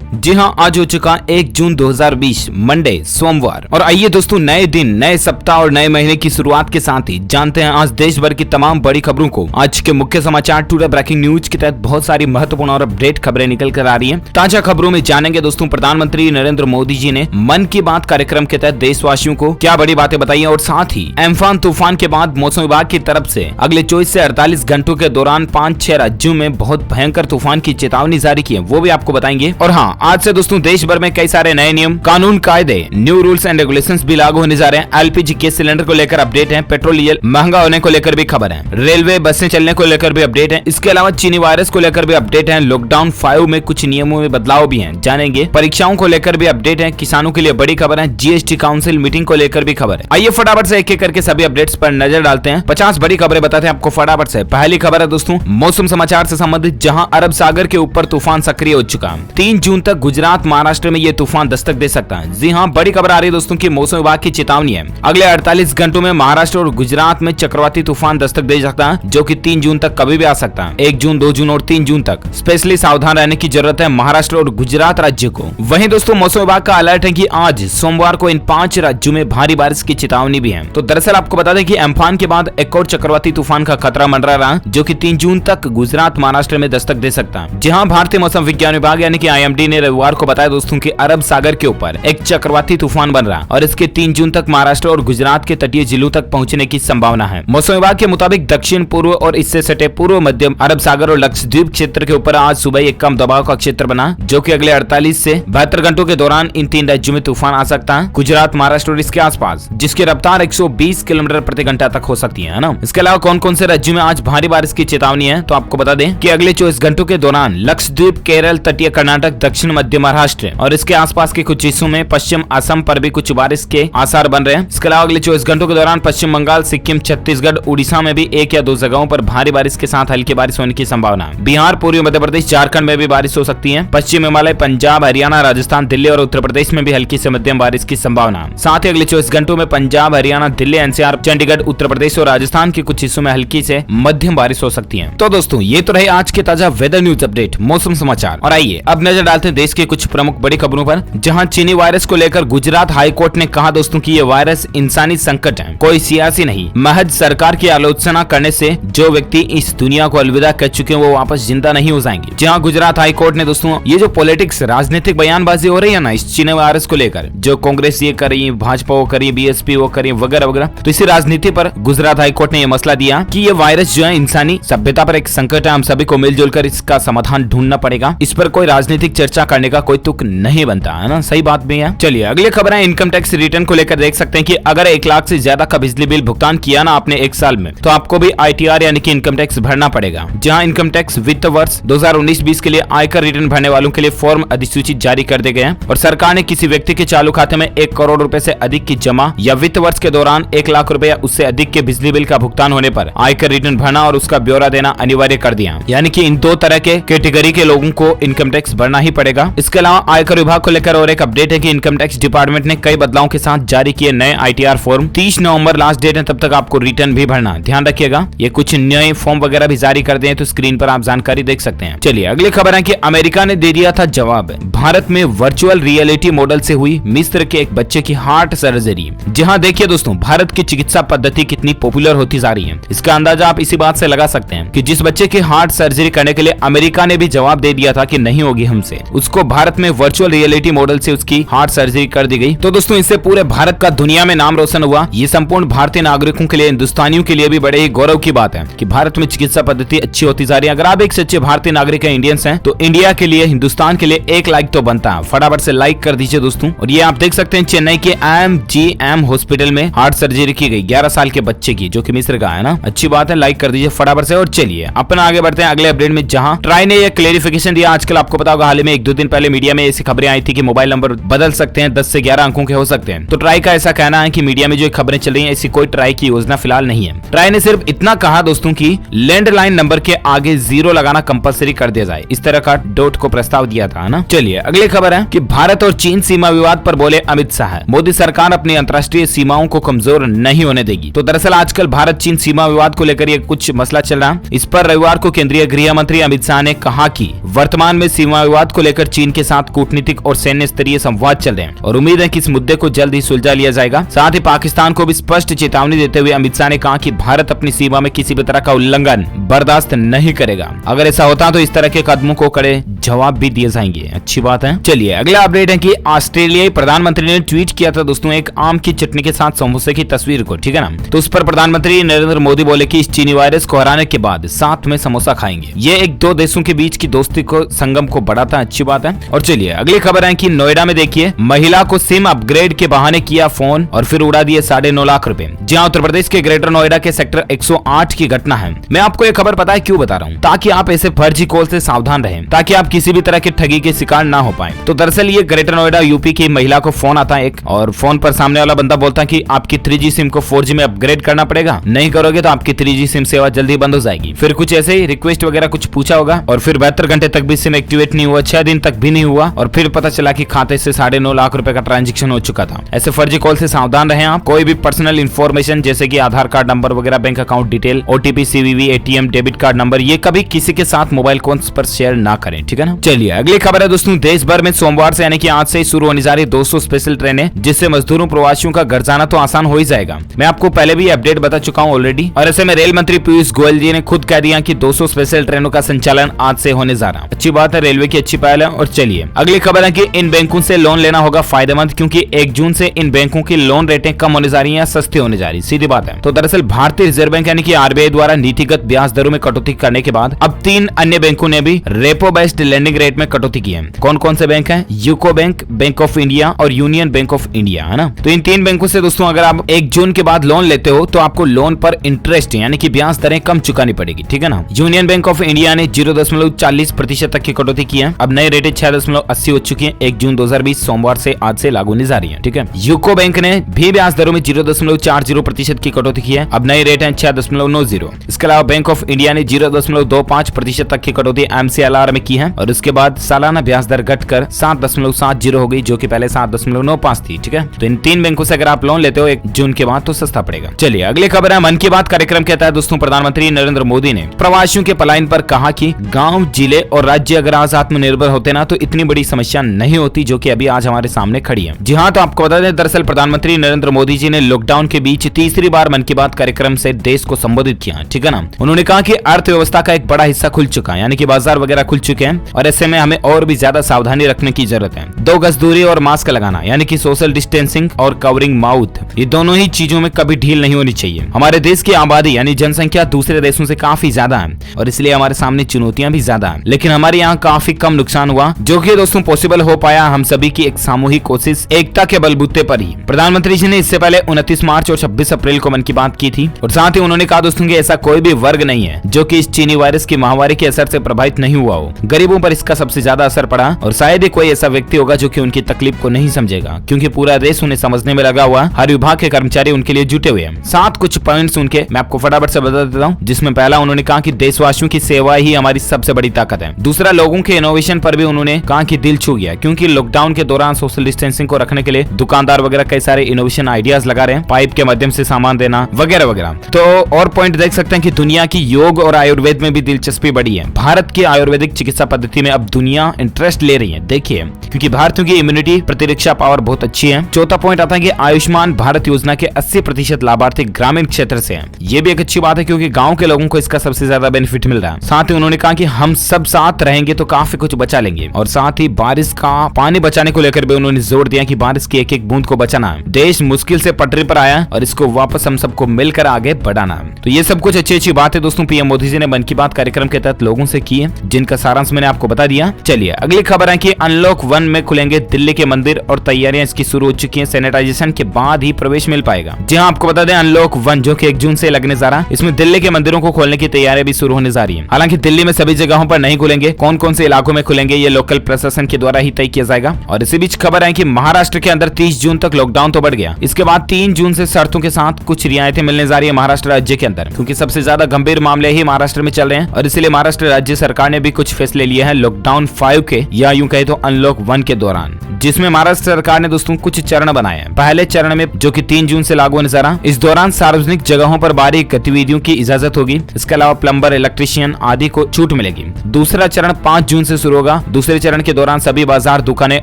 जी हाँ, आज हो चुका 1 जून 2020 मंडे सोमवार। और आइए दोस्तों, नए दिन, नए सप्ताह और नए महीने की शुरुआत के साथ ही जानते हैं आज देश भर की तमाम बड़ी खबरों को। आज के मुख्य समाचार टुडे ब्रेकिंग न्यूज के तहत बहुत सारी महत्वपूर्ण और अपडेट खबरें निकल कर आ रही हैं। ताजा खबरों में जानेंगे दोस्तों, प्रधानमंत्री नरेंद्र मोदी जी ने मन की बात कार्यक्रम के तहत देशवासियों को क्या बड़ी बातें बताई और साथ ही एम्फान तूफान के बाद मौसम विभाग की तरफ से अगले 24 से 48 घंटों के दौरान 5-6 राज्यों में बहुत भयंकर तूफान की चेतावनी जारी की है, वो भी आपको बताएंगे। और हाँ, आज से दोस्तों देश भर में कई सारे नए नियम, कानून, कायदे, न्यू रूल्स एंड रेगुलेशंस भी लागू होने जा रहे हैं। एलपीजी गैस सिलेंडर को लेकर अपडेट है, पेट्रोल डीजल महंगा होने को लेकर भी खबर है, रेलवे बसें चलने को लेकर भी अपडेट है। इसके अलावा चीनी वायरस को लेकर भी अपडेट है, लॉकडाउन 5 में कुछ नियमों में बदलाव भी हैं, जानेंगे। परीक्षाओं को लेकर भी अपडेट है, किसानों के लिए बड़ी खबर है, जीएसटी काउंसिल मीटिंग को लेकर भी खबर है। आइए फटाफट से एक एक करके सभी अपडेट्स पर नजर डालते हैं। 50 बड़ी खबरें बताते हैं आपको फटाफट से। पहली खबर है दोस्तों मौसम समाचार से संबंधित, जहां अरब सागर के ऊपर तूफान सक्रिय हो चुका है। 3 जून तक गुजरात महाराष्ट्र में ये तूफान दस्तक दे सकता है। जी हां, बड़ी खबर आ रही है दोस्तों की मौसम विभाग की चेतावनी है। अगले 48 घंटों में महाराष्ट्र और गुजरात में चक्रवाती तूफान दस्तक दे सकता है, जो कि 3 जून तक कभी भी आ सकता है। 1 जून, 2 जून और 3 जून तक स्पेशली सावधान रहने की जरूरत है महाराष्ट्र और गुजरात राज्य को। वहीं दोस्तों मौसम विभाग का अलर्ट है कि आज सोमवार को इन 5 राज्यों में भारी बारिश की चेतावनी भी है। तो दरअसल आपको बता दें कि एम्फान के बाद एक और चक्रवाती तूफान का खतरा मंडरा रहा, जो कि 3 जून तक गुजरात महाराष्ट्र में दस्तक दे सकता है। जहां भारतीय मौसम विज्ञान विभाग यानी कि आईएमडी ने रविवार को बताया दोस्तों कि अरब सागर के ऊपर एक चक्रवाती तूफान बन रहा और इसके 3 जून तक महाराष्ट्र और गुजरात के तटीय जिलों तक पहुंचने की संभावना है। मौसम विभाग के मुताबिक दक्षिण पूर्व और इससे सटे पूर्व मध्यम अरब सागर और लक्षद्वीप क्षेत्र के ऊपर आज सुबह एक कम दबाव का क्षेत्र बना, जो कि अगले 48 से 72 घंटों के दौरान इन 3 राज्यों में तूफान आ सकता है, गुजरात, महाराष्ट्र और इसके आसपास, जिसकी रफ्तार 120 किलोमीटर प्रति घंटा तक हो सकती है ना। इसके अलावा कौन कौन से राज्यों में आज भारी बारिश की चेतावनी है, तो आपको बता दें कि अगले 24 घंटों के दौरान लक्षद्वीप, केरल, तटीय कर्नाटक, दक्षिण मध्य महाराष्ट्र और इसके आसपास के कुछ हिस्सों में, पश्चिम असम पर भी कुछ बारिश के आसार बन रहे हैं। इसके अलावा अगले 24 घंटों के दौरान पश्चिम बंगाल, सिक्किम, छत्तीसगढ़, उड़ीसा में भी 1 या 2 जगहों पर भारी बारिश के साथ हल्की बारिश होने की संभावना है। बिहार, पूर्वी मध्य प्रदेश, झारखंड में भी बारिश हो सकती है। पश्चिम हिमालय, पंजाब, हरियाणा, राजस्थान, दिल्ली और उत्तर प्रदेश में भी हल्की से मध्यम बारिश की संभावना है। साथ ही अगले 24 घंटों में पंजाब, हरियाणा, दिल्ली, एनसीआर, चंडीगढ़, उत्तर प्रदेश और राजस्थान के कुछ हिस्सों में हल्की से मध्यम बारिश हो सकती है। तो दोस्तों ये तो रहे आज के ताजा वेदर न्यूज अपडेट, मौसम समाचार। और आइए अब नजर डालते हैं देश के कुछ प्रमुख बड़ी खबरों पर, जहां चीनी वायरस को लेकर गुजरात हाईकोर्ट ने कहा दोस्तों कि ये वायरस इंसानी संकट है, कोई सियासी नहीं। महज सरकार की आलोचना करने से जो व्यक्ति इस दुनिया को अलविदा कह चुके हैं वो वापस जिंदा नहीं हो जाएंगे। जहां गुजरात हाईकोर्ट ने दोस्तों ये जो पॉलिटिक्स, राजनीतिक बयानबाजी हो रही है ना इस चीनी वायरस को लेकर, जो कांग्रेस ये कर रही है, भाजपा वो कर रही है, बीएसपी वो कर रही है, वगैरह वगैरह, तो इसी राजनीति पर गुजरात हाईकोर्ट ने यह मसला दिया कि ये वायरस जो है इंसानी सभ्यता पर एक संकट है, हम सभी को मिलजुल कर इसका समाधान ढूंढना पड़ेगा। इस पर कोई राजनीतिक चर्चा करने का कोई तुक नहीं बनता है ना, सही बात भी है। चलिए अगली खबर है इनकम टैक्स रिटर्न को लेकर। देख सकते हैं कि अगर 1 लाख से ज्यादा का बिजली बिल भुगतान किया ना आपने 1 साल में, तो आपको भी आईटीआर यानी कि इनकम टैक्स भरना पड़ेगा। जहां इनकम टैक्स वित्त वर्ष 2019-20 के लिए आयकर रिटर्न भरने वालों के लिए फॉर्म अधिसूचित जारी कर दिए गए हैं और सरकार ने किसी व्यक्ति के चालू खाते में 1 करोड़ रुपए से अधिक की जमा या वित्त वर्ष के दौरान 1 लाख रुपए या उससे अधिक के बिजली बिल का भुगतान होने पर आयकर रिटर्न भरना और उसका ब्यौरा देना अनिवार्य कर दिया। यानी कि इन 2 तरह के कैटेगरी के लोगों को इनकम टैक्स भरना ही पड़ेगा। इसके अलावा आयकर विभाग को लेकर और एक अपडेट है कि इनकम टैक्स डिपार्टमेंट ने कई बदलावों के साथ जारी किए नए आईटीआर फॉर्म। 30 नवंबर लास्ट डेट है, तब तक आपको रिटर्न भी भरना, ध्यान रखिएगा। ये कुछ नए फॉर्म वगैरह भी जारी कर दिए तो स्क्रीन पर आप जानकारी देख सकते हैं। चलिए अगली खबर है कि अमेरिका ने दे दिया था जवाब, भारत में वर्चुअल रियलिटी मॉडल से हुई मिस्र के एक बच्चे की हार्ट सर्जरी। जहां देखिए दोस्तों भारत की चिकित्सा पद्धति कितनी पॉपुलर होती जा रही है, इसका अंदाजा आप इसी बात से लगा सकते हैं कि जिस बच्चे की हार्ट सर्जरी करने के लिए अमेरिका ने भी जवाब दे दिया था कि नहीं होगी हमसे, उसको भारत में वर्चुअल रियलिटी मॉडल से उसकी हार्ट सर्जरी कर दी गई। तो दोस्तों इससे पूरे भारत का दुनिया में नाम रोशन हुआ। ये संपूर्ण भारतीय नागरिकों के लिए, हिंदुस्तानियों के लिए भी बड़े ही गौरव की बात है कि भारत में चिकित्सा पद्धति अच्छी होती जा रही है। अगर आप एक सच्चे भारतीय नागरिक हैं, इंडियंस हैं, तो इंडिया के लिए, हिंदुस्तान के लिए 1 लाइक तो बनता है। फटाफट से लाइक कर दीजिए दोस्तों। और ये आप देख सकते हैं चेन्नई के MGM हॉस्पिटल में हार्ट सर्जरी की गई 11 साल के बच्चे की, जो कि मिस्र का है ना। अच्छी बात है, लाइक कर दीजिए फटाफट से। और चलिए अपना आगे बढ़ते हैं अगले अपडेट में, जहां ट्राई ने यह क्लेरिफिकेशन दिया। आजकल आपको पता होगा हाल ही में 1-2 दिन पहले मीडिया में ऐसी खबरें आई थी कि मोबाइल नंबर बदल सकते हैं, 10 से 11 अंकों के हो सकते हैं। तो ट्राई का ऐसा कहना है कि मीडिया में जो खबरें चल रही हैं ऐसी कोई ट्राई की योजना फिलहाल नहीं है। ट्राई ने सिर्फ इतना कहा दोस्तों कि लैंडलाइन नंबर के आगे 0 लगाना कंपलसरी कर दिया जाए, इस तरह का डॉट को प्रस्ताव दिया था ना। चलिए अगली खबर है कि भारत और चीन सीमा विवाद पर बोले अमित शाह, मोदी सरकार अपनी अंतर्राष्ट्रीय सीमाओं को कमजोर नहीं होने देगी। तो दरअसल आजकल भारत चीन सीमा विवाद को लेकर ये कुछ मसला चल रहा है। इस पर रविवार को केंद्रीय गृह मंत्री अमित शाह ने कहा कि वर्तमान में सीमा विवाद को लेकर लेकर चीन के साथ कूटनीतिक और सैन्य स्तरीय संवाद चल रहे हैं और उम्मीद है कि इस मुद्दे को जल्द ही सुलझा लिया जाएगा। साथ ही पाकिस्तान को भी स्पष्ट चेतावनी देते हुए अमित शाह ने कहा कि भारत अपनी सीमा में किसी भी तरह का उल्लंघन बर्दाश्त नहीं करेगा। अगर ऐसा होता तो इस तरह के कदमों को कड़े जवाब भी दिए जाएंगे। अच्छी बात है। चलिए अगला अपडेट है कि ऑस्ट्रेलियाई प्रधानमंत्री ने ट्वीट किया था दोस्तों एक आम की चटनी के साथ समोसे की तस्वीर को, ठीक है ना। तो उस पर प्रधानमंत्री नरेंद्र मोदी बोले कि इस चीनी वायरस को हराने के बाद साथ में समोसा खाएंगे। ये एक दो देशों के बीच की दोस्ती को संगम को बढ़ाता है। अच्छी बात है। और चलिए अगली खबर है कि नोएडा में देखिए महिला को सिम अपग्रेड के बहाने किया फोन और फिर उड़ा दिए 9.5 लाख रुपए। जी हाँ, उत्तर प्रदेश के ग्रेटर नोएडा के सेक्टर 108 की घटना है। मैं आपको ये खबर पता है क्यों बता रहा हूँ, ताकि आप ऐसे फर्जी कॉल से सावधान रहें, ताकि आप किसी भी तरह की ठगी के शिकार ना हो पाए। तो दरअसल ये ग्रेटर नोएडा यूपी की महिला को फोन आता है एक, और फोन पर सामने वाला बंदा बोलता है कि आपकी 3G सिम को 4G में अपग्रेड करना पड़ेगा, नहीं करोगे तो आपकी 3G सिम सेवा जल्दी बंद हो जाएगी। फिर कुछ ऐसे ही रिक्वेस्ट वगैरह कुछ पूछा होगा और फिर 72 घंटे तक भी सिम एक्टिवेट नहीं हुआ, 6 दिन तक भी नहीं हुआ और फिर पता चला कि खाते से 9.5 लाख रुपए का ट्रांजैक्शन हो चुका था। ऐसे फर्जी कॉल से सावधान रहें आप। कोई भी पर्सनल इंफॉर्मेशन जैसे कि आधार कार्ड नंबर वगैरह, bank account detail, OTP, CVV, ATM, debit card number, ये कभी किसी के साथ मोबाइल फोन पर शेयर ना करें, ठीक है ना। चलिए अगली खबर है दोस्तों, देश भर में सोमवार से यानी कि आज से शुरू होने जा रही 200 स्पेशल ट्रेनें, जिससे मजदूरों प्रवासियों का घर जाना तो आसान हो ही जाएगा। मैं आपको पहले भी अपडेट बता चुका हूं ऑलरेडी। और ऐसे में रेल मंत्री पीयूष गोयल जी ने खुद कह दिया कि 200 स्पेशल ट्रेनों का संचालन आज से होने जा रहा। अच्छी बात है, रेलवे की अच्छी पहल है। और चलिए अगली खबर है कि इन बैंकों से लोन लेना होगा फायदेमंद, क्योंकि 1 जून से इन बैंकों की लोन रेटें कम होने जा रही है, सस्ती होने जा रही, सीधी बात है। तो दरअसल भारतीय रिजर्व बैंक यानी कि RBI द्वारा नीतिगत ब्याज दरों में कटौती करने के बाद अब 3 अन्य बैंकों ने भी रेपो बेस्ड लेंडिंग रेट में कटौती की है। कौन कौन से बैंक हैं? UCO bank, bank of India और यूनियन बैंक ऑफ इंडिया, है ना। तो इन 3 बैंकों से दोस्तों अगर आप 1 जून के बाद लोन लेते हो तो आपको लोन पर इंटरेस्ट यानी कि ब्याज दरें कम चुकानी पड़ेगी, ठीक है ना। यूनियन बैंक ऑफ इंडिया ने 0.40% तक की कटौती की है। अब नई रेटें 6.80 हो चुकी है। 1 जून 2020 सोमवार से आज से लागू होने जा रही है, ठीक है। यूको बैंक ने भी ब्याज दरों में 0.40% की कटौती की है। अब नई रेट है 6.90। इसके अलावा बैंक ऑफ इंडिया ने 0.25% तक की कटौती MCLR में की है और उसके बाद सालाना ब्याज दर घटकर 7.70 हो गई, जो कि पहले 7.95 थी, ठीक है। तो इन 3 बैंकों से अगर आप लोन लेते हो 1 जून के बाद तो सस्ता पड़ेगा। चलिए अगली खबर है, मन की बात कार्यक्रम कहता है दोस्तों प्रधानमंत्री नरेंद्र मोदी ने प्रवासियों के पलायन पर कहा कि गांव, जिले और राज्य अगर आज आत्मनिर्भर होते ना तो इतनी बड़ी समस्या नहीं होती जो कि अभी आज हमारे सामने खड़ी है। जी हाँ, तो आपको बता दें दरअसल प्रधानमंत्री नरेंद्र मोदी जी ने लॉकडाउन के बीच तीसरी बार मन की बात कार्यक्रम से देश को संबोधित किया, ठीक है ना। उन्होंने कहा कि अर्थव्यवस्था का एक बड़ा हिस्सा खुल चुका है, यानी कि बाजार वगैरह खुल चुके हैं और ऐसे में हमें और भी ज्यादा सावधानी रखने की जरूरत है। 2 गज दूरी और मास्क लगाना यानी कि सोशल डिस्टेंसिंग और कवरिंग माउथ, ये दोनों ही चीजों में कभी ढील नहीं होनी चाहिए। हमारे देश की आबादी यानी जनसंख्या दूसरे देशों से काफी ज्यादा है और इसलिए हमारे सामने चुनौतियां भी ज्यादा है, लेकिन हमारे यहाँ काफी कम नुकसान हुआ, जो कि दोस्तों पॉसिबल हो पाया हम सभी की एक सामूहिक कोशिश, एकता के बलबूते पर ही। प्रधानमंत्री जी ने इससे पहले 29 मार्च और 26 अप्रैल को मन की बात की थी और साथ ही उन्होंने कहा दोस्तों कि ऐसा कोई भी वर्ग नहीं है जो कि इस चीनी वायरस की महामारी के असर से प्रभावित नहीं हुआ हो। गरीबों पर इसका सबसे ज्यादा असर पड़ा और शायद ही कोई ऐसा व्यक्ति होगा जो कि उनकी तकलीफ को नहीं समझेगा, क्योंकि पूरा देश उन्हें समझने में लगा हुआ, हर विभाग के कर्मचारी उनके लिए जुटे हुए हैं। 7 कुछ पॉइंट्स उनके मैं आपको फटाफट से बता देता हूँ, जिसमें पहला उन्होंने कहा कि देशवासियों की सेवा ही हमारी सबसे बड़ी ताकत है। दूसरा, लोगों के इनोवेशन पर भी उन्होंने कहा कि दिल छू गया, क्योंकि लॉकडाउन के दौरान सोशल डिस्टेंसिंग को रखने के लिए दुकानदार वगैरह कई सारे इनोवेशन आइडियाज लगा रहे हैं, पाइप के माध्यम से सामान देना वगैरह वगैरह। तो और पॉइंट देख सकते हैं कि दुनिया की योग और आयुर्वेद में भी दिलचस्पी बढ़ी है। भारत की आयुर्वेदिक चिकित्सा पद्धति में अब दुनिया इंटरेस्ट ले रही है, देखिए, क्योंकि भारतीयों की इम्यूनिटी प्रतिरक्षा पावर बहुत अच्छी है। चौथा पॉइंट आता है कि आयुष्मान भारत योजना के 80% लाभार्थी ग्रामीण क्षेत्र से हैं। ये भी एक अच्छी बात है, क्योंकि गांव के लोगों को इसका सबसे ज्यादा बेनिफिट मिल रहा है। साथ ही उन्होंने कहा कि हम सब साथ रहेंगे तो काफी कुछ बचा लेंगे और साथ ही बारिश का पानी बचाने को लेकर भी उन्होंने जोर दिया कि बारिश की एक एक बूंद को बचाना है। देश मुश्किल से पटरी पर आया और इसको वापस हम सबको मिलकर आगे बढ़ाना है। तो ये सब कुछ अच्छी बातें दोस्तों पीएम मोदी जी ने मन की बात कार्यक्रम के तहत लोगों से की है, जिनका सारांश मैंने आपको बता दिया। चलिए अगली खबर है कि अनलॉक 1 में खुलेंगे दिल्ली के मंदिर और तैयारियां इसकी शुरू हो चुकी हैं। सैनिटाइजेशन के बाद ही प्रवेश मिल पाएगा। जी हाँ, आपको बता दें अनलॉक 1 जो कि 1 जून से लगने जा रहा है, इसमें दिल्ली के मंदिरों को खोलने की तैयारियां भी शुरू होने जा रही है। हालांकि दिल्ली में सभी जगहों पर नहीं खुलेंगे, कौन कौन से इलाकों में खुलेंगे ये लोकल प्रशासन के द्वारा ही तय किया जाएगा। और इसी बीच खबर है कि महाराष्ट्र के अंदर 30 जून तक लॉकडाउन तो बढ़ गया, इसके बाद 3 जून से शर्तों के साथ कुछ रियायतें मिलने जा रही है महाराष्ट्र राज्य के अंदर, क्योंकि सबसे ज्यादा गंभीर मामले ही महाराष्ट्र में चल रहे हैं और इसलिए महाराष्ट्र राज्य सरकार ने भी कुछ फैसले लिए हैं लॉकडाउन 5 के या यूं कहे तो अनलॉक 1 के दौरान, जिसमें महाराष्ट्र सरकार ने दोस्तों कुछ चरण बनाए हैं। पहले चरण में जो कि 3 जून से लागू होने जा रहा, इस दौरान सार्वजनिक जगहों पर बारीक गतिविधियों की इजाजत होगी। इसके अलावा प्लम्बर, इलेक्ट्रीशियन आदि को छूट मिलेगी। दूसरा चरण 5 जून से शुरू होगा दूसरे चरण के दौरान सभी बाजार दुकानें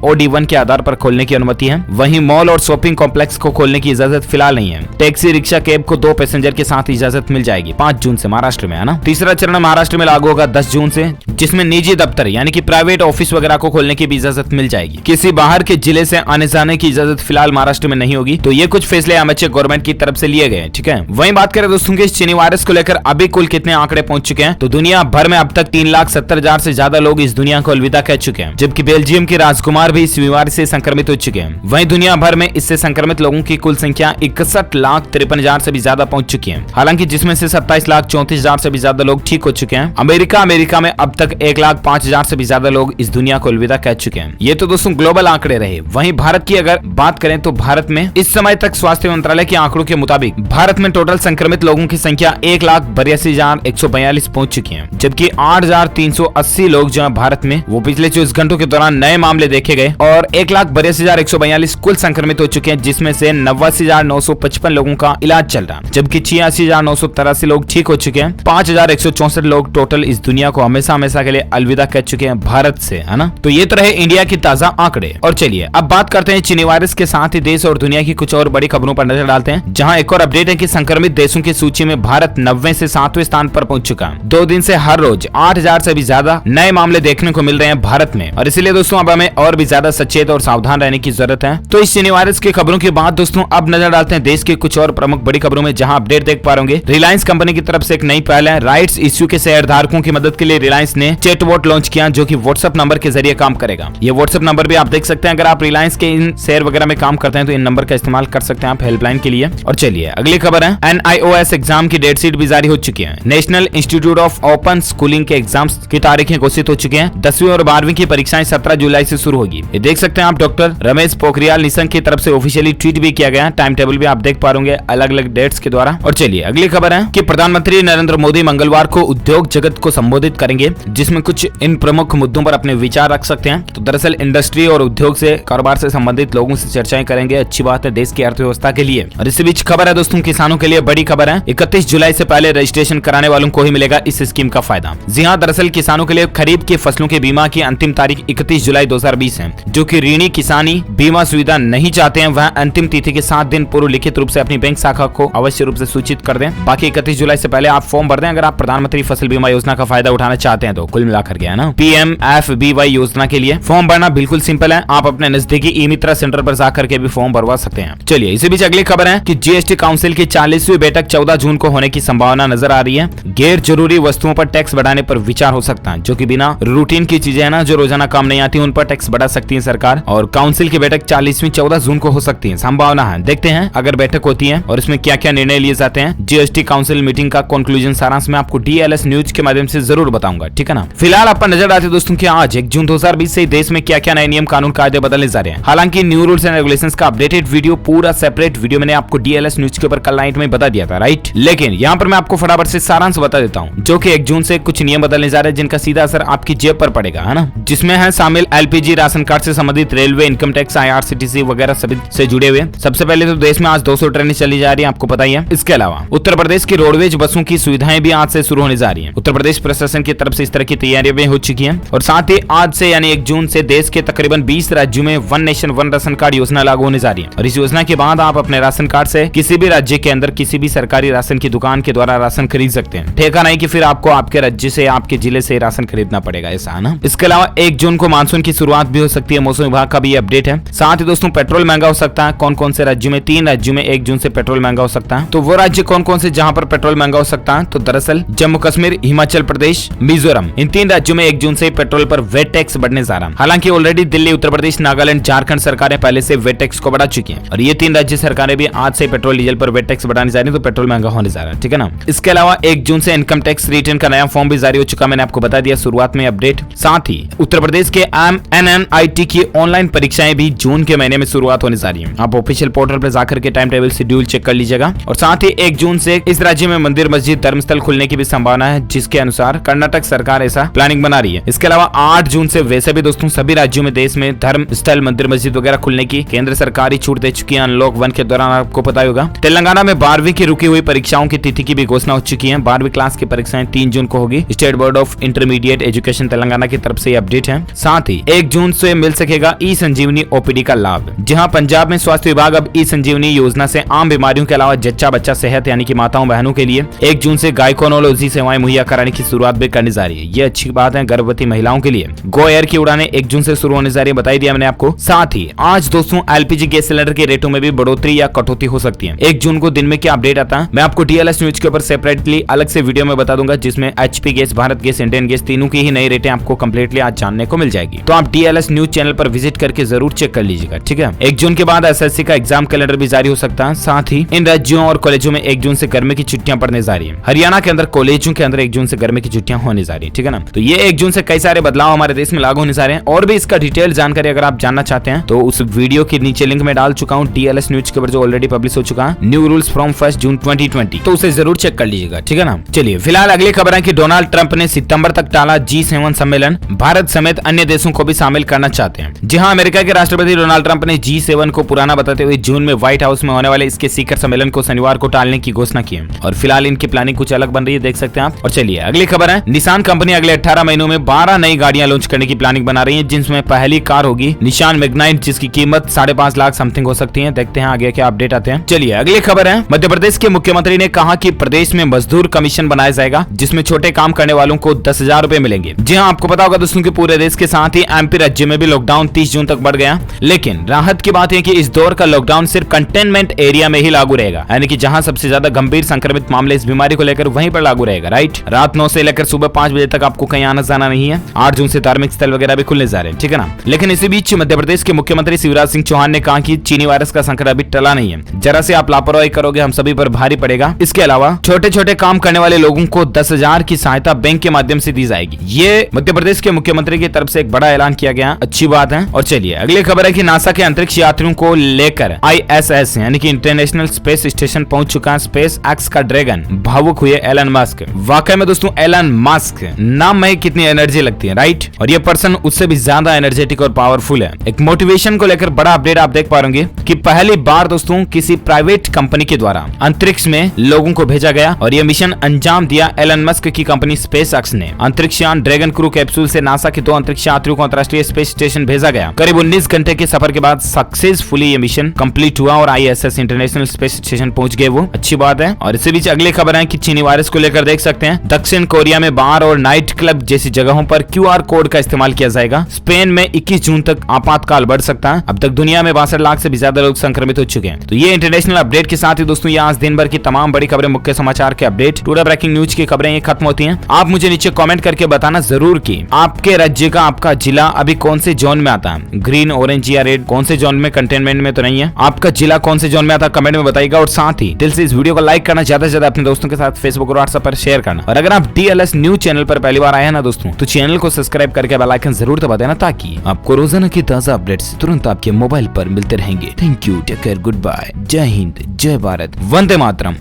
OD1 के आधार पर खोलने की अनुमति है। वहीं मॉल और शॉपिंग कॉम्प्लेक्स को खोलने की इजाजत फिलहाल नहीं है। टैक्सी, रिक्शा, कैब को 2 पैसेंजर के साथ इजाजत मिल जाएगी 5 जून से महाराष्ट्र में, है ना। तीसरा चरण महाराष्ट्र में लागू होगा 10 जून से, जिसमें निजी दफ्तर यानी कि प्राइवेट ऑफिस वगैरह को खोलने की भी इजाजत मिल जाएगी। किसी बाहर के जिले से आने जाने की इजाजत फिलहाल महाराष्ट्र में नहीं होगी। तो ये कुछ फैसले अमेरिकी गवर्नमेंट की तरफ से लिए गए, ठीक है। वहीं बात करें दोस्तों की चीनी वायरस को लेकर अभी कुल कितने आंकड़े पहुंच चुके हैं, तो दुनिया भर में अब तक 3,70,000 से ज्यादा लोग इस दुनिया को अलविदा कह चुके हैं, जबकि बेल्जियम के राजकुमार भी इस बीमारी से संक्रमित हो चुके हैं। वहीं दुनिया भर में इससे संक्रमित लोगों की कुल संख्या 61,53,000 से भी ज्यादा पहुंच चुकी है, हालांकि जिसमें से 27,34,000 से भी ज्यादा लोग ठीक हो चुके हैं। अमेरिका में अब तक 1,05,000 से भी ज्यादा लोग इस दुनिया को अलविदा कह चुके हैं। ये तो दोस्तों ग्लोबल आंकड़े रहे। वहीं भारत की अगर बात करें तो भारत में इस समय तक स्वास्थ्य मंत्रालय के आंकड़ों के मुताबिक भारत में टोटल संक्रमित लोगों की संख्या 1,82,142 पहुंच चुकी है, जबकि 8,380 लोग जो भारत में वो पिछले 24 घंटों के दौरान नए मामले देखे गए और 1,82,142 कुल संक्रमित हो चुके हैं, जिसमें से 89,955 लोगों का इलाज चल रहा है, जबकि 86,983 लोग ठीक हो चुके हैं। 5,164 लोग टोटल इस दुनिया को हमेशा के लिए अलविदा कह चुके हैं भारत से, है ना। तो ये तो रहे इंडिया की ताजा आंकड़े। और चलिए अब बात करते हैं चीनी वायरस के साथ ही देश और दुनिया की कुछ और बड़ी खबरों पर नजर डालते हैं, जहां एक और अपडेट है कि संक्रमित देशों की सूची में भारत 90 से 7वें स्थान पर पहुंच चुका है। 2 दिन से हर रोज 8,000 से भी ज्यादा नए मामले देखने को मिल रहे हैं भारत में, और इसलिए दोस्तों अब हमें और भी ज्यादा सचेत और सावधान रहने की जरूरत है। तो इस चीनी वायरस की खबरों के बाद दोस्तों अब नजर डालते हैं देश की कुछ और प्रमुख बड़ी खबरों में, जहां अपडेट देख पा रहे रिलायंस कंपनी की तरफ से एक नई पहल है। राइट्स इश्यू के शेयर धारकों की मदद के लिए रिलायंस ने चैटबॉट लॉन्च किया, जो कि व्हाट्सएप नंबर के जरिए काम करेगा। ये व्हाट्सएप नंबर भी आप देख सकते हैं, अगर आप रिलायंस के इन शेयर वगैरह में काम करते हैं तो इन नंबर का इस्तेमाल कर सकते हैं आप हेल्पलाइन के लिए। और चलिए अगली खबर है, NIOS एग्जाम की डेट शीट भी जारी हो चुकी है। National institute of open schooling के एग्जाम्स की तारीखें घोषित हो चुकी हैं। 10वीं और 12वीं की परीक्षाएं 17 जुलाई से शुरू होगी। ये देख सकते हैं आप, डॉक्टर रमेश पोखरियाल निशंक की तरफ से ऑफिशियली ट्वीट भी किया गया। टाइम टेबल भी आप देख पा रहे अलग अलग डेट्स के द्वारा। और चलिए अगली खबर है कि प्रधानमंत्री नरेंद्र मोदी मंगलवार को उद्योग जगत को संबोधित करेंगे, जिसमें कुछ इन प्रमुख मुद्दों पर अपने विचार रख सकते हैं। तो दरअसल इंडस्ट्री और उद्योग से, कारोबार से संबंधित लोगों से चर्चाएं करेंगे। अच्छी बात है देश की अर्थव्यवस्था के लिए। और इसी बीच खबर है दोस्तों किसानों के लिए बड़ी खबर है, 31 जुलाई से पहले रजिस्ट्रेशन कराने वालों को ही मिलेगा इस स्कीम का फायदा। जी हाँ, दरअसल किसानों के लिए खरीफ की फसलों के बीमा की अंतिम तारीख 31 जुलाई 2020 है। जो कि ऋणी किसानी बीमा सुविधा नहीं चाहते हैं वह अंतिम तिथि के 7 दिन पूर्व लिखित रूप से अपनी बैंक शाखा को अवश्य रूप से सूचित कर दें। बाकी 31 जुलाई से पहले आप फॉर्म भर दें अगर आप प्रधानमंत्री फसल बीमा योजना का फायदा उठाना चाहते हैं। तो कुल मिलाकर गया ना, PMFBY योजना के लिए फॉर्म भरना बिल्कुल सिंपल है। आप अपने नजदीकी ई-मित्र सेंटर पर जाकर के भी फॉर्म भरवा सकते हैं। चलिए इसी बीच अगली खबर है कि GST काउंसिल की 40वीं बैठक 14 जून को होने की संभावना नजर आ रही है। गैर जरूरी वस्तुओं पर टैक्स बढ़ाने पर विचार हो सकता है, जो कि बिना रूटीन की चीजें है ना, जो रोजाना काम नहीं आती, उन पर टैक्स बढ़ा सकती है सरकार। और काउंसिल की बैठक 40वीं 14 जून को हो सकती है, संभावना है। देखते हैं अगर बैठक होती है और इसमें क्या क्या निर्णय लिए जाते हैं। GST काउंसिल मीटिंग का कंक्लूजन सारांश में आपको DLS न्यूज के माध्यम से जरूर बताऊंगा, ठीक है ना। फिलहाल आप पर नजर आते दोस्तों कि आज 1 जून 2020 से देश में क्या क्या नए नियम कानून कायदे बदलने जा रहे हैं। हालांकि न्यू रूल्स एंड रेगुलेशंस का अपडेटेड वीडियो, पूरा सेपरेट वीडियो मैंने आपको DLS न्यूज के ऊपर कल नाइट में बता दिया था, राइट। लेकिन यहाँ पर मैं आपको फटाफट से सारांश बता देता हूँ, जो कि 1 जून से कुछ नियम बदलने जा रहे हैं जिनका सीधा असर आपकी जेब पर पड़ेगा, है ना। जिसमें है शामिल LPG राशन कार्ड से संबंधित, रेलवे, इनकम टैक्स, IRCTC वगैरह सभी से जुड़े हुए। सबसे पहले तो देश में आज 200 ट्रेनें चली जा रही है, आपको पता ही है। इसके अलावा उत्तर प्रदेश की रोडवेज बसों की सुविधाएं भी आज से शुरू होने जा रही है। उत्तर प्रदेश प्रशासन की तरफ से इस तरह की तैयारियां भी हो चुकी हैं। और साथ ही आज से यानी 1 जून से देश के तकरीबन 20 राज्यों में one nation one ration card योजना लागू होने जा रही है। और इस योजना के बाद आप अपने राशन कार्ड से किसी भी राज्य के अंदर किसी भी सरकारी राशन की दुकान के द्वारा राशन खरीद सकते हैं। ठेका नहीं कि फिर आपको आपके राज्य से, आपके जिले से राशन खरीदना पड़ेगा, ऐसा है ना। इसके अलावा 1 जून को मानसून की शुरुआत भी हो सकती है, मौसम विभाग का भी ये अपडेट है। साथ ही दोस्तों पेट्रोल महंगा हो सकता है। कौन कौन से राज्यों में? 3 राज्यों में 1 जून से पेट्रोल महंगा हो सकता है। तो वो राज्य कौन कौन से जहां पर पेट्रोल महंगा हो सकता है? तो दरअसल जम्मू कश्मीर, हिमाचल प्रदेश, मिजोरम, इन 3 राज्यों में 1 जून से पेट्रोल पर वेट टैक्स बढ़ने जा रहा है। हालांकि ऑलरेडी दिल्ली, उत्तर प्रदेश, नागालैंड, झारखंड सरकारें पहले से वेट टैक्स को बढ़ा चुकी हैं। और ये 3 राज्य सरकारें भी आज से पेट्रोल डीजल पर वेट टैक्स बढ़ाने जा रही है, तो पेट्रोल महंगा होने जा रहा है, ठीक है ना। इसके अलावा 1 जून से इनकम टैक्स रिटर्न का नया फॉर्म भी जारी हो चुका, मैंने आपको बता दिया शुरुआत में अपडेट। साथ ही उत्तर प्रदेश के MNNIT की ऑनलाइन परीक्षाएं भी जून के महीने में शुरुआत होने जा रही है। आप ऑफिशियल पोर्टल पर जाकर के टाइम टेबल शेड्यूल चेक कर लीजिएगा। और साथ ही 1 जून से इस राज्य में मंदिर, मस्जिद, धर्मस्थल खुलने की भी संभावना है, जिसके अनुसार कर्नाटक सरकार ऐसा प्लानिंग बना रही है। इसके अलावा 8 जून से वैसे भी दोस्तों सभी राज्यों में देश में धर्म स्थल, मंदिर, मस्जिद वगैरह खुलने की केंद्र सरकार ही छूट दे चुकी है। अनलॉक 1 के दौरान आपको पता होगा तेलंगाना में 12वीं की रुकी हुई परीक्षाओं की तिथि की भी घोषणा हो चुकी है। 12वीं क्लास की परीक्षाएं 3 जून को होगी। State board of intermediate education Telangana की तरफ तरफ से अपडेट है। साथ ही 1 जून से मिल सकेगा ई संजीवनी ओपीडी का लाभ। जहां पंजाब में स्वास्थ्य विभाग अब ई संजीवनी योजना से आम बीमारियों के अलावा जच्चा बच्चा सेहत यानी कि माताओं बहनों के लिए 1 जून से गायकोनोलॉजी सेवाएं मुहैया कराने की शुरुआत भी करने जा रही है। ये अच्छी बात है गर्भवती महिलाओं के लिए। गो एयर की उड़ानें 1 जून से शुरू होने जा रही है, बताई दिया मैंने आपको। साथ ही आज दोस्तों एलपीजी गैस सिलेंडर के रेटों में भी बढ़ोतरी या कटौती हो सकती है। 1 जून को दिन में क्या अपडेट आता है मैं आपको डीएलएस न्यूज के ऊपर सेपरेटली अलग से वीडियो में बता दूंगा, जिसमें HP gas, Bharat gas, Indian gas तीनों की ही नई रेटें आपको कंप्लीटली आज जानने को मिल जाएगी। तो आप डीएलएस न्यूज चैनल पर विजिट करके जरूर चेक कर लीजिएगा, ठीक है। 1 जून के बाद एसएससी का एग्जाम कैलेंडर भी जारी हो सकता है। साथ ही इन राज्यों और कॉलेजों में 1 जून से गर्मी की छुट्टियां पड़ने जा रही है। हरियाणा के अंदर कॉलेजों के अंदर 1 जून से गर्मी की छुट्टियां होने जा रही है, ठीक है ना। तो ये 1 जून से कई सारे बदलाव हमारे देश में लागू होने जा रहे हैं और भी इसका डिटेल जानकारी अगर आप जानना चाहते हैं तो उस वीडियो के नीचे लिंक में डाल चुका हूं डीएलएस न्यूज के ऊपर, जो ऑलरेडी पब्लिश हो चुका है, न्यू रूल्स फ्रॉम 1 जून 2020, तो उसे जरूर चेक कर लीजिएगा, ठीक है ना। चलिए फिलहाल अगली खबर है कि डोनाल्ड ट्रंप ने सितंबर तक टाला G7 सम्मेलन, भारत समेत अन्य देशों को भी शामिल करना चाहते हैं। जी हां, अमेरिका के राष्ट्रपति डोनाल्ड ट्रंप ने G7 को पुराना बताते हुए जून में व्हाइट हाउस में होने वाले इसके शिखर सम्मेलन को शनिवार को टालने की घोषणा की है और फिलहाल इनकी प्लानिंग कुछ अलग बन रही है, देख सकते हैं आप। और चलिए अगली खबर है, निशान कंपनी अगले 18 महीनों में 12 नई गाड़ियां लॉन्च करने की प्लानिंग बना रही है, जिसमें पहली कार होगी निशान मैग्नाइट, जिसकी कीमत 5.5 लाख समथिंग हो सकती है। देखते हैं आगे क्या अपडेट आते हैं। चलिए अगली खबर है, मध्य प्रदेश के मुख्यमंत्री ने कहा कि प्रदेश में मजदूर कमीशन बनाया जाएगा, जिसमें छोटे काम करने वालों को 10,000 रुपए मिलेंगे। जी हाँ, आपको पता होगा दोस्तों कि पूरे देश के साथ ही एमपी राज्य में भी लॉकडाउन 30 जून तक बढ़ गया, लेकिन राहत की बात है कि इस दौर का लॉकडाउन सिर्फ कंटेनमेंट एरिया में ही लागू रहेगा, यानी कि जहां सबसे ज्यादा गंभीर संक्रमित मामले इस बीमारी को लेकर वहीं पर लागू रहेगा, राइट। रात 9 से लेकर सुबह 5 बजे तक आपको कहीं आना जाना नहीं है। 8 जून से धार्मिक स्थल वगैरह भी खुलने जा रहे हैं, ठीक है ना। लेकिन इसी बीच मध्य प्रदेश के मुख्यमंत्री शिवराज सिंह चौहान ने कहा कि चीनी वायरस का संकट अभी टला नहीं है, जरा से आप लापरवाही करोगे हम सभी पर भारी पड़ेगा। इसके अलावा छोटे छोटे काम करने वाले लोगों को 10,000 की सहायता बैंक के माध्यम से दी जाएगी। ये मध्य प्रदेश के मुख्यमंत्री की तरफ से एक बड़ा ऐलान किया गया, अच्छी बात है। और चलिए अगली खबर है कि नासा के अंतरिक्ष यात्रियों को लेकर ISS यानी कि इंटरनेशनल स्पेस स्टेशन पहुंच चुका है स्पेस एक्स का ड्रैगन। भावुक हुए एलन मस्क। वाकई में दोस्तों एलन मस्क नाम में कितनी एनर्जी लगती है, राइट। और ये पर्सन उससे भी ज्यादा एनर्जेटिक और पावरफुल है। एक मोटिवेशन को लेकर बड़ा अपडेट आप देख पा रहे कि पहली बार दोस्तों किसी प्राइवेट कंपनी के द्वारा अंतरिक्ष में लोगों को भेजा गया और यह मिशन अंजाम दिया एलन मस्क की कंपनी स्पेस एक्स ने। अंतरिक्षयान ड्रैगन क्रू कैप्सूल से नासा के 2 अंतरिक्ष यात्रियों को अंतरराष्ट्रीय स्पेस स्टेशन भेजा गया। करीब 19 घंटे के सफर के बाद सक्सेसफुली ये मिशन कंप्लीट हुआ और ISS इंटरनेशनल स्पेस स्टेशन पहुंच गए, वो अच्छी बात है। और इसी बीच अगली खबर है कि चीनी वायरस को लेकर देख सकते हैं दक्षिण कोरिया में बार और नाइट क्लब जैसी जगहों पर QR कोड का इस्तेमाल किया जाएगा। स्पेन में 21 जून तक आपातकाल बढ़ सकता है। अब तक दुनिया में 62 लाख से भी ज्यादा लोग संक्रमित हो चुके हैं। तो ये इंटरनेशनल अपडेट के साथ ही दोस्तों ये आज दिन भर की तमाम बड़ी खबरें, मुख्य समाचार के अपडेट, टुडे ब्रेकिंग न्यूज की खबरें ये खत्म होती हैं। आप मुझे नीचे कमेंट करके बताना जरूर कि आपके राज्य का, आपका जिला अभी कौन से जोन में आता है, ग्रीन, ऑरेंज या रेड, कौन से जोन में, कंटेनमेंट में तो नहीं है। आपका जिला कौन से जोन में आता है कमेंट में बताइएगा। और साथ ही दिल से इस वीडियो को लाइक करना, ज्यादा से ज्यादा अपने दोस्तों के साथ फेसबुक और व्हाट्सएप पर शेयर करना। और अगर आप DLS न्यूज चैनल पर पहली बार आए हैं ना दोस्तों, तो चैनल को सब्सक्राइब करके बेल आइकन जरूर दबा देना, ताकि आपको रोजाना की ताजा अपडेट्स तुरंत आपके मोबाइल पर मिलते रहेंगे। Thank you, take care, good bye, जय हिंद, जय भारत, वंदे मातरम।